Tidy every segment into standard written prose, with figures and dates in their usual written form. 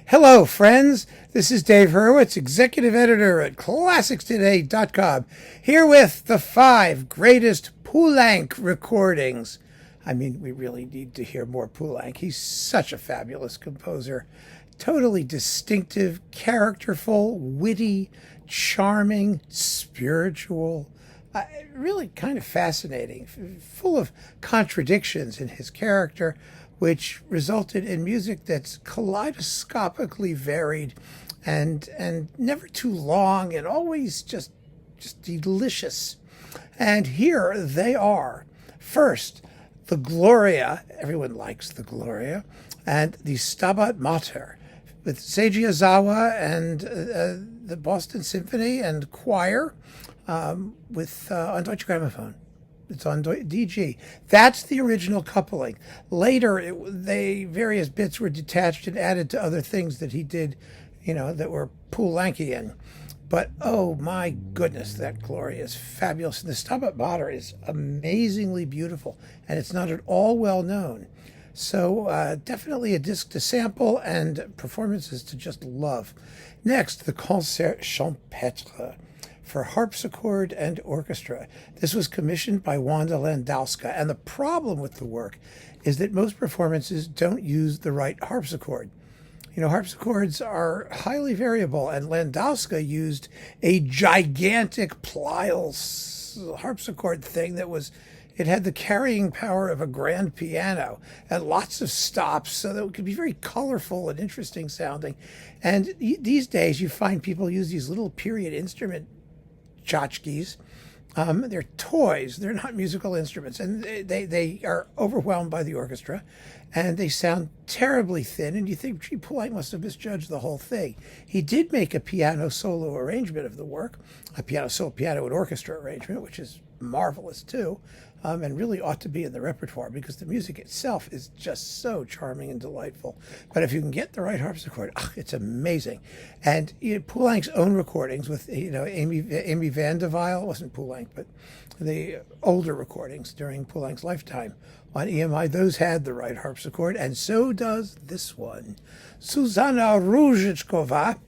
Hello, friends. This is Dave Hurwitz, executive editor at ClassicsToday.com, here with the 5 greatest Poulenc recordings. I mean, we really need to hear more Poulenc. He's such a fabulous composer. Totally distinctive, characterful, witty, charming, spiritual. Really kind of fascinating, full of contradictions in his character, which resulted in music that's kaleidoscopically varied and never too long and always just delicious. And here they are. First, the Gloria, everyone likes the Gloria, and the Stabat Mater with Seiji Ozawa and the Boston Symphony and choir with on Deutsche Grammophon. It's on DG. That's the original coupling. Later, various bits were detached and added to other things that he did, that were Poulencian. But oh my goodness, that Gloria is fabulous. And the Stabat Mater is amazingly beautiful, and it's not at all well known. So definitely a disc to sample and performances to just love. Next, the Concert Champêtre for harpsichord and orchestra. This was commissioned by Wanda Landowska, and the problem with the work is that most performances don't use the right harpsichord. Harpsichords are highly variable, and Landowska used a gigantic Pleyel harpsichord thing it had the carrying power of a grand piano and lots of stops so that it could be very colorful and interesting sounding. And these days you find people use these little period instrument tchotchkes. They're toys. They're not musical instruments, and they are overwhelmed by the orchestra, and they sound terribly thin. And you think, gee, Poulenc must have misjudged the whole thing. He did make a piano solo arrangement of the work, a piano and orchestra arrangement, which is marvelous too, and really ought to be in the repertoire because the music itself is just so charming and delightful. But if you can get the right harpsichord, it's amazing. And Poulenc's own recordings with Amy van de Weil, wasn't Poulenc, but the older recordings during Poulenc's lifetime on EMI, those had the right harpsichord, and so does this one. Susanna Růžičková,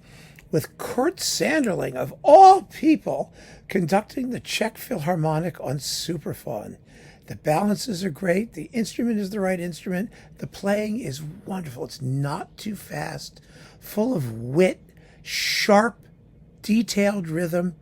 with Kurt Sanderling, of all people, conducting the Czech Philharmonic on Supraphon. The balances are great. The instrument is the right instrument. The playing is wonderful. It's not too fast, full of wit, sharp, detailed rhythm,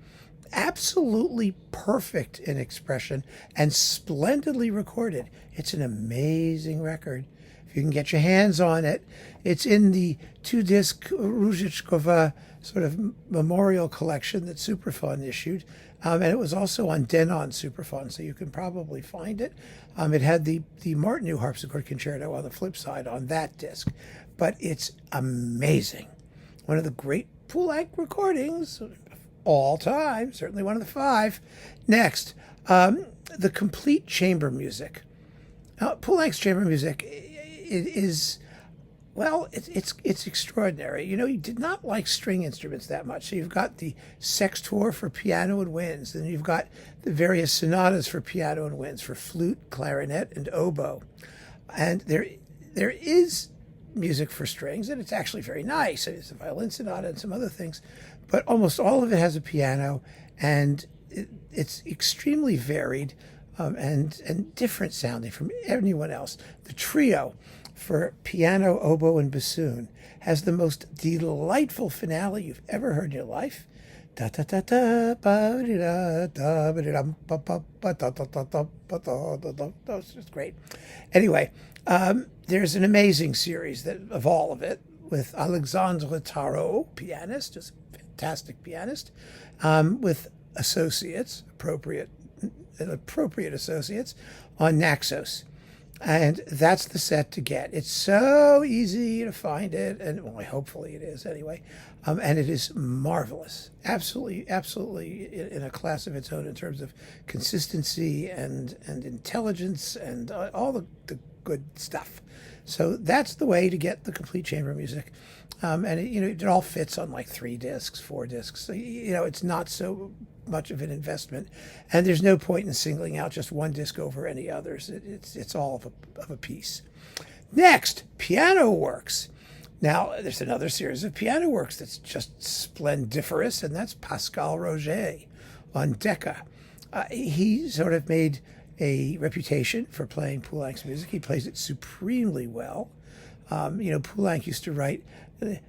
absolutely perfect in expression, and splendidly recorded. It's an amazing record. If you can get your hands on it, it's in the 2-disc Růžičková sort of memorial collection that Supraphon issued. And it was also on Denon Supraphon, so you can probably find it. It had the Martinu harpsichord concerto on the flip side on that disc. But it's amazing. One of the great Poulenc recordings of all time, certainly one of the 5. Next, the complete chamber music. Now, Poulenc's chamber music is it's extraordinary. He did not like string instruments that much. So you've got the sextor for piano and winds, and you've got the various sonatas for piano and winds for flute, clarinet, and oboe. And there is music for strings, and it's actually very nice. It's a violin sonata and some other things, but almost all of it has a piano, and it's extremely varied and different sounding from anyone else. The trio for piano, oboe, and bassoon has the most delightful finale you've ever heard in your life. It's just great. Anyway, there's an amazing series of all of it with Alexandre Tharaud, pianist, just a fantastic pianist, with associates, appropriate associates, on Naxos. And that's the set to get. It's so easy to find it, and hopefully it is anyway. And it is marvelous, absolutely in a class of its own in terms of consistency and intelligence and all the good stuff. So that's the way to get the complete chamber music. And it all fits on like 3 discs, 4 discs. So, it's not so much of an investment, and there's no point in singling out just one disc over any others. It's all of a piece. Next, piano works. Now, there's another series of piano works that's just splendiferous, and that's Pascal Rogé on Decca. He sort of made a reputation for playing Poulenc's music. He plays it supremely well. Poulenc used to write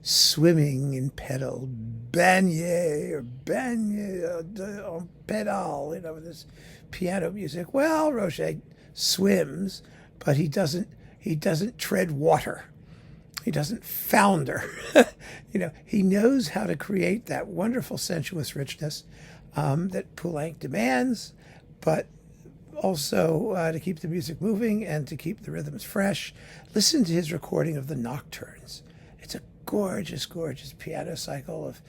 swimming in pedal, baigner or baigner en pedal, with this piano music. Well, Rogé swims, but he doesn't tread water. He doesn't founder. He knows how to create that wonderful sensuous richness that Poulenc demands, but also to keep the music moving and to keep the rhythms fresh. Listen to his recording of the Nocturnes. It's a gorgeous, gorgeous piano cycle of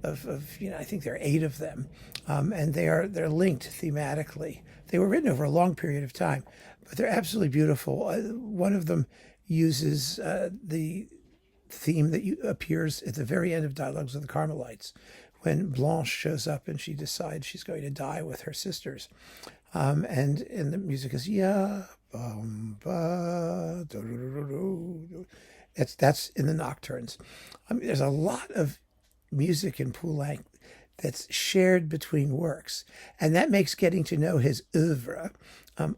I think there are 8 of them, and they're linked thematically. They were written over a long period of time, but they're absolutely beautiful. One of them uses the theme that appears at the very end of Dialogues of the Carmelites, when Blanche shows up and she decides she's going to die with her sisters. And the music is that's in the Nocturnes. There's a lot of music in Poulenc that's shared between works, and that makes getting to know his oeuvre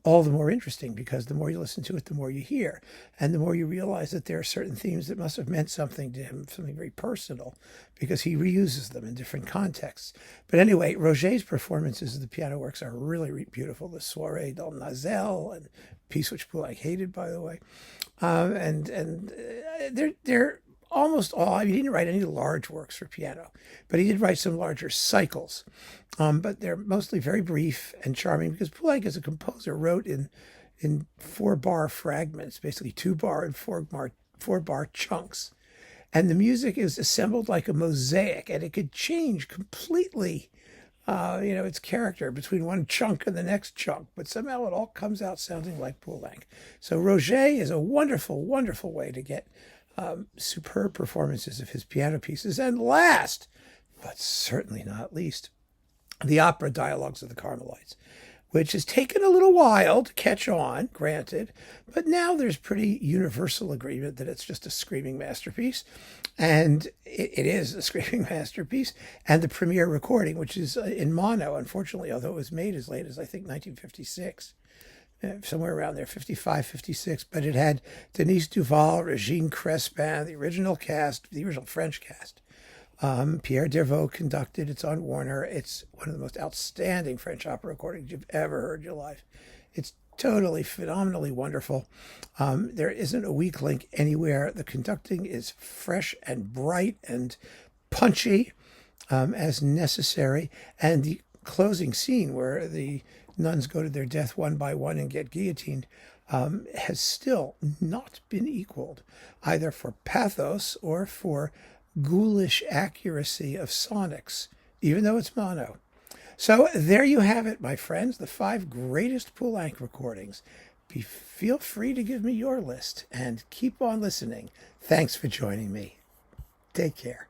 all the more interesting, because the more you listen to it, the more you hear, and the more you realize that there are certain themes that must have meant something to him, something very personal, because he reuses them in different contexts. But anyway, Rogé's performances of the piano works are really beautiful. The Soirée dans Nazel, and a piece which Poulenc hated, by the way, and they're almost all. He didn't write any large works for piano, but he did write some larger cycles. But they're mostly very brief and charming, because Poulenc, as a composer, wrote in 4-bar fragments, basically 2-bar and 4-bar chunks. And the music is assembled like a mosaic, and it could change completely, its character between one chunk and the next chunk, but somehow it all comes out sounding like Poulenc. So Rogé is a wonderful, wonderful way to get superb performances of his piano pieces. And last, but certainly not least, the opera Dialogues of the Carmelites, which has taken a little while to catch on, granted, but now there's pretty universal agreement that it's just a screaming masterpiece. And it is a screaming masterpiece. And the premiere recording, which is in mono, unfortunately, although it was made as late as, I think, 1956, somewhere around there, 55, 56, but it had Denise Duval, Regine Crespin, the original cast, the original French cast. Pierre Dervaux conducted. It's on Warner. It's one of the most outstanding French opera recordings you've ever heard in your life. It's totally, phenomenally wonderful. There isn't a weak link anywhere. The conducting is fresh and bright and punchy as necessary. And the closing scene, where the nuns go to their death one by one and get guillotined, has still not been equaled, either for pathos or for ghoulish accuracy of sonics, even though it's mono. So there you have it, my friends, the 5 greatest Poulenc recordings. Feel free to give me your list, and keep on listening. Thanks for joining me. Take care.